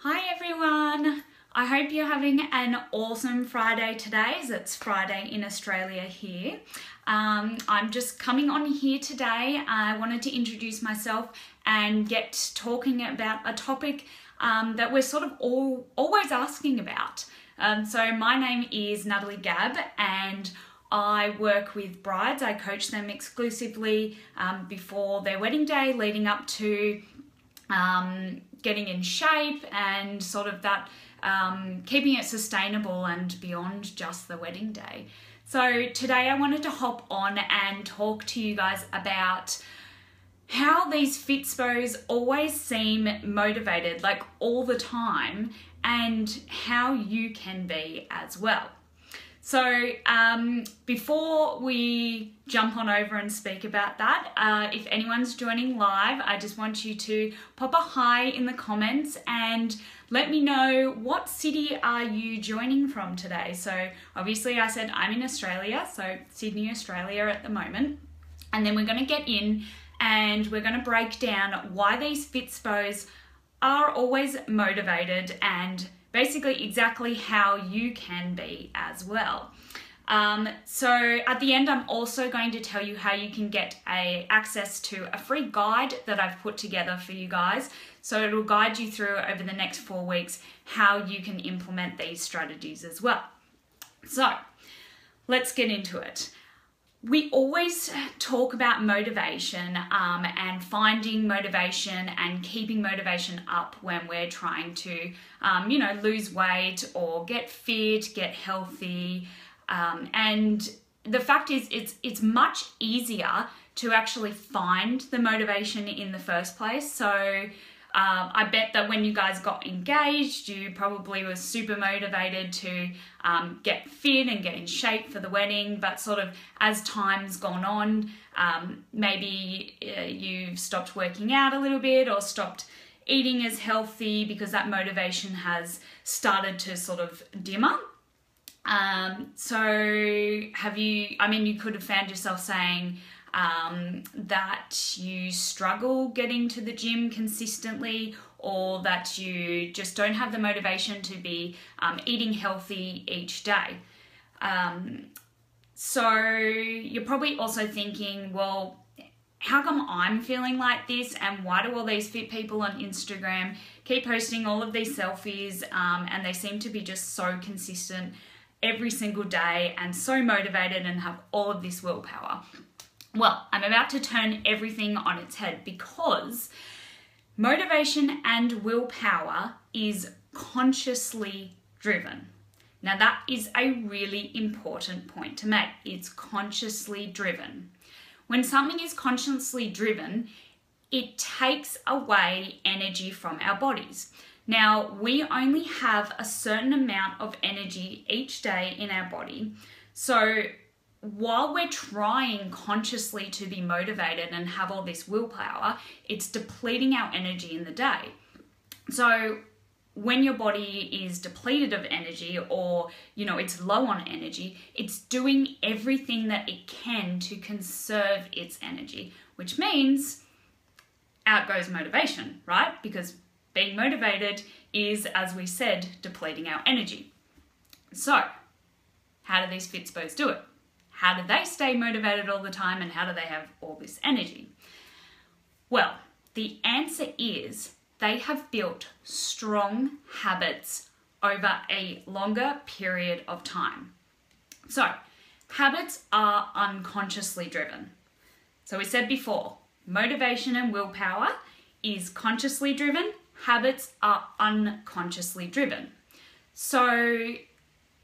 Hi everyone! I hope you're having an awesome Friday today, as it's Friday in Australia here. I'm just coming on here today. I wanted to introduce myself and get talking about a topic that we're sort of always asking about. So my name is Natalie Gabb and I work with brides. I coach them exclusively before their wedding day, leading up to getting in shape and sort of that keeping it sustainable and beyond just the wedding day. So today I wanted to hop on and talk to you guys about how these Fitspos always seem motivated, like all the time, and how you can be as well. So before we jump on over and speak about that, if anyone's joining live, I just want you to pop a hi in the comments and let me know what city are you joining from today. So obviously I said I'm in Australia, so Sydney, Australia at the moment. And then we're going to get in and we're going to break down why these Fitspos are always motivated and basically exactly how you can be as well. So at the end, I'm also going to tell you how you can get access to a free guide that I've put together for you guys. So it'll guide you through over the next 4 weeks how you can implement these strategies as well. So let's get into it. We always talk about motivation and finding motivation and keeping motivation up when we're trying to, lose weight or get fit, get healthy. And the fact is, it's much easier to actually find the motivation in the first place. So I bet that when you guys got engaged, you probably were super motivated to get fit and get in shape for the wedding. But sort of as time's gone on, maybe you've stopped working out a little bit or stopped eating as healthy because that motivation has started to sort of dimmer. You could have found yourself saying, that you struggle getting to the gym consistently, or that you just don't have the motivation to be eating healthy each day. So you're probably also thinking, well, how come I'm feeling like this, and why do all these fit people on Instagram keep posting all of these selfies and they seem to be just so consistent every single day and so motivated and have all of this willpower? Well, I'm about to turn everything on its head, because motivation and willpower is consciously driven. Now that is a really important point to make. It's consciously driven. When something is consciously driven, it takes away energy from our bodies. Now, we only have a certain amount of energy each day in our body. So while we're trying consciously to be motivated and have all this willpower, it's depleting our energy in the day. So when your body is depleted of energy, or it's low on energy, it's doing everything that it can to conserve its energy, which means out goes motivation, right? Because being motivated is, as we said, depleting our energy. So how do these Fitspos do it? How do they stay motivated all the time, and how do they have all this energy? Well, the answer is they have built strong habits over a longer period of time. So habits are unconsciously driven. So we said before, motivation and willpower is consciously driven. Habits are unconsciously driven. So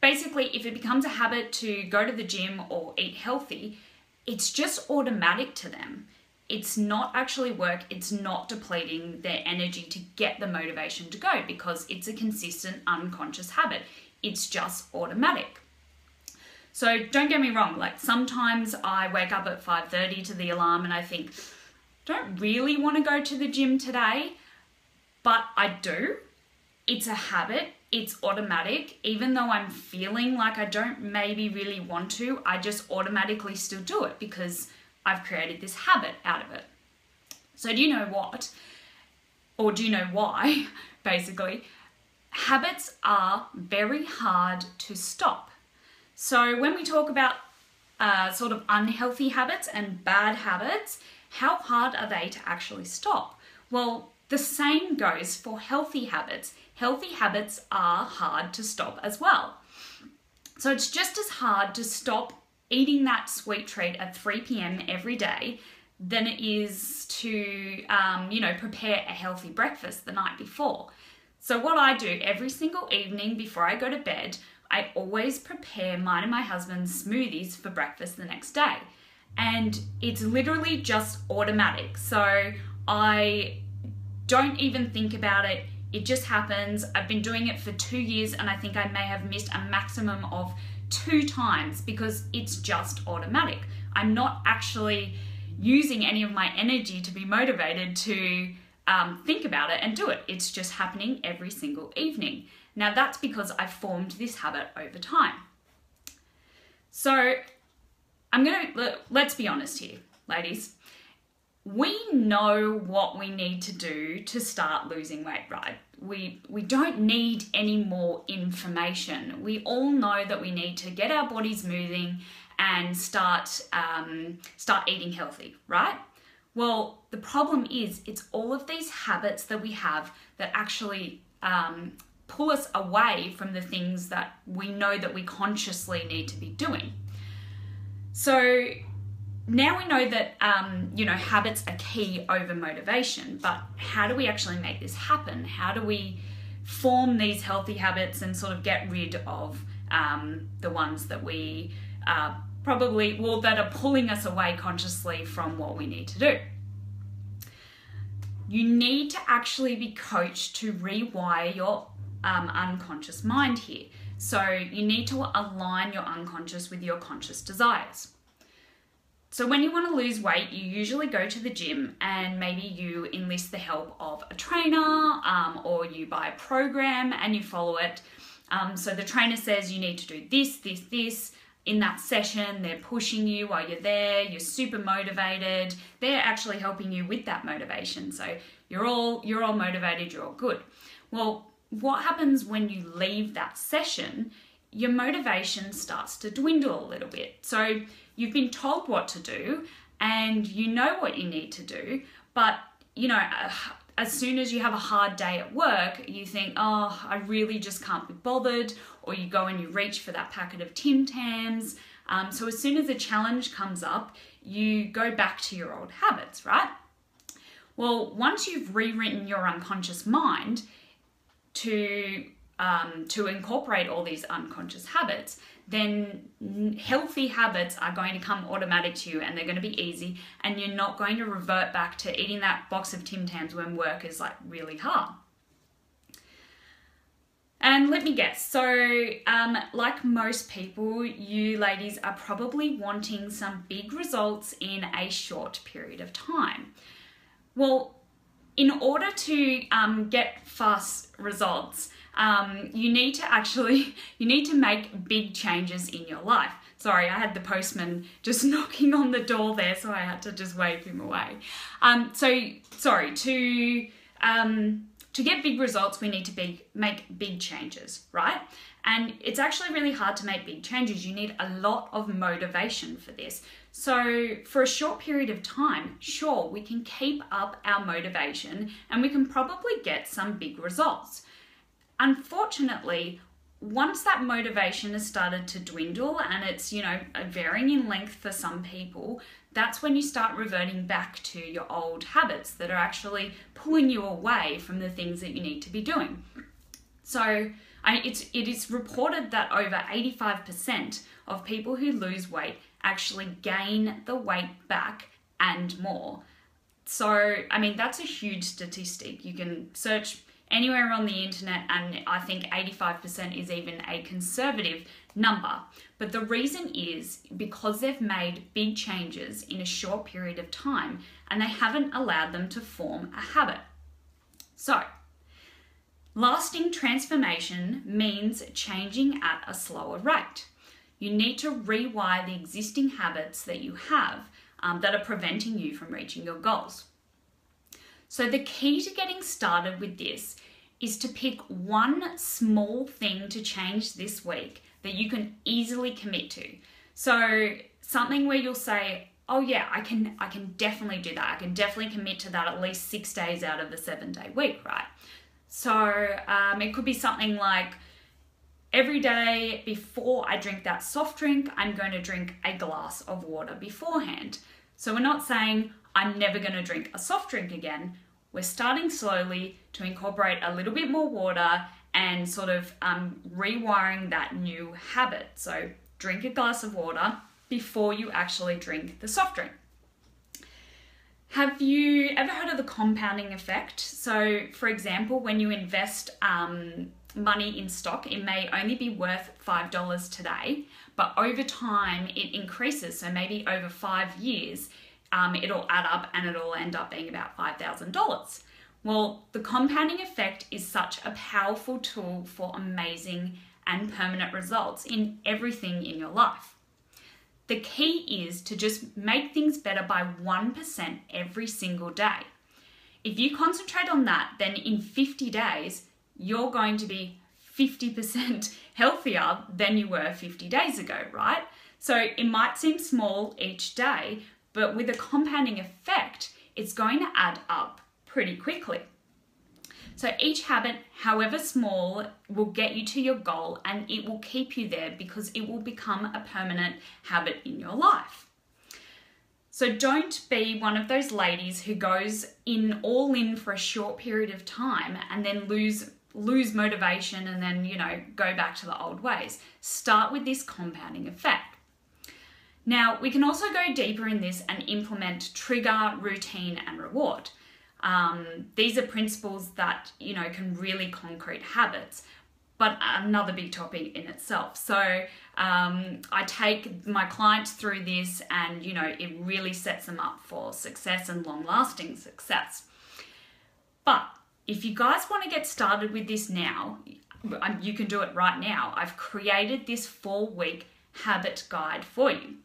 basically, if it becomes a habit to go to the gym or eat healthy, it's just automatic to them. It's not actually work. It's not depleting their energy to get the motivation to go, because it's a consistent unconscious habit. It's just automatic. So don't get me wrong, like sometimes I wake up at 5:30 to the alarm and I think, don't really want to go to the gym today, but I do. It's a habit. It's automatic. Even though I'm feeling like I don't maybe really want to, I just automatically still do it because I've created this habit out of it. So do you know what? Or do you know why, basically? habits are very hard to stop. So when we talk about sort of unhealthy habits and bad habits, how hard are they to actually stop? Well, the same goes for healthy habits. Healthy habits are hard to stop as well. So it's just as hard to stop eating that sweet treat at 3 p.m. every day than it is to, prepare a healthy breakfast the night before. So what I do every single evening before I go to bed, I always prepare mine and my husband's smoothies for breakfast the next day. And it's literally just automatic. So I don't even think about it. It just happens. I've been doing it for 2 years and I think I may have missed a maximum of 2 times because it's just automatic. I'm not actually using any of my energy to be motivated to think about it and do it. It's just happening every single evening. Now that's because I've formed this habit over time. So let's be honest here, ladies. We know what we need to do to start losing weight, right? We don't need any more information. We all know that we need to get our bodies moving and start eating healthy, right? Well, the problem is it's all of these habits that we have that actually pull us away from the things that we know that we consciously need to be doing. So now we know that, habits are key over motivation, but how do we actually make this happen? How do we form these healthy habits and sort of get rid of the ones that we that are pulling us away consciously from what we need to do? You need to actually be coached to rewire your unconscious mind here. So you need to align your unconscious with your conscious desires. So when you want to lose weight, you usually go to the gym and maybe you enlist the help of a trainer or you buy a program and you follow it. So the trainer says you need to do this, this, this. In that session, they're pushing you while you're there, you're super motivated. They're actually helping you with that motivation. So you're all motivated, you're all good. Well, what happens when you leave that session? Your motivation starts to dwindle a little bit. So you've been told what to do and you know what you need to do, but as soon as you have a hard day at work, you think, oh, I really just can't be bothered, or you go and you reach for that packet of Tim Tams. So as soon as a challenge comes up, you go back to your old habits, right? Well, once you've rewritten your unconscious mind to incorporate all these unconscious habits, then healthy habits are going to come automatic to you and they're going to be easy, and you're not going to revert back to eating that box of Tim Tams when work is like really hard. And let me guess, so like most people, you ladies are probably wanting some big results in a short period of time. Well, in order to get fast results, you need to make big changes in your life. Sorry, I had the postman just knocking on the door there, so I had to just wave him away. To get big results, we need to make big changes, right? And it's actually really hard to make big changes. You need a lot of motivation for this. So for a short period of time, sure, we can keep up our motivation and we can probably get some big results. Unfortunately, once that motivation has started to dwindle and it's, varying in length for some people, that's when you start reverting back to your old habits that are actually pulling you away from the things that you need to be doing. So it is reported that over 85% of people who lose weight actually gain the weight back and more. So, that's a huge statistic. You can search anywhere on the internet and I think 85% is even a conservative number. But the reason is because they've made big changes in a short period of time and they haven't allowed them to form a habit. So, lasting transformation means changing at a slower rate. You need to rewire the existing habits that you have that are preventing you from reaching your goals. So the key to getting started with this is to pick one small thing to change this week that you can easily commit to. So something where you'll say, oh yeah, I can definitely do that. I can definitely commit to that at least 6 days out of the 7-day week, right? So it could be something like, every day before I drink that soft drink, I'm going to drink a glass of water beforehand. So we're not saying I'm never going to drink a soft drink again. We're starting slowly to incorporate a little bit more water and sort of rewiring that new habit. So drink a glass of water before you actually drink the soft drink. Have you ever heard of the compounding effect? So for example, when you invest money in stock, it may only be worth $5 today, but over time it increases. So maybe over 5 years, it'll add up and it'll end up being about $5,000. Well, the compounding effect is such a powerful tool for amazing and permanent results in everything in your life. The key is to just make things better by 1% every single day. If you concentrate on that, then in 50 days, you're going to be 50% healthier than you were 50 days ago, right? So it might seem small each day, but with a compounding effect, it's going to add up pretty quickly. So each habit, however small, will get you to your goal and it will keep you there because it will become a permanent habit in your life. So don't be one of those ladies who goes all in for a short period of time and then lose motivation and then, go back to the old ways. Start with this compounding effect. Now, we can also go deeper in this and implement trigger, routine, and reward. These are principles that, can really concrete habits, but another big topic in itself. So I take my clients through this and, it really sets them up for success and long-lasting success. But if you guys want to get started with this now, you can do it right now. I've created this 4-week habit guide for you.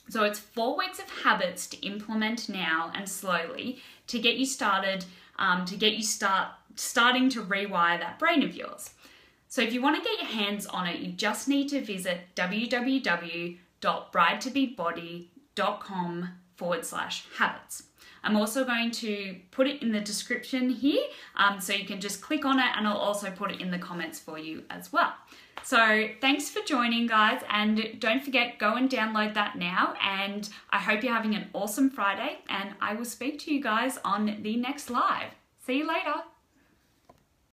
So it's 4 weeks of habits to implement now and slowly to get you started, starting to rewire that brain of yours. So if you want to get your hands on it, you just need to visit www.bridetobebody.com/habits. I'm also going to put it in the description here, so you can just click on it, and I'll also put it in the comments for you as well. So thanks for joining, guys, and don't forget, go and download that now, and I hope you're having an awesome Friday, and I will speak to you guys on the next live. See you later.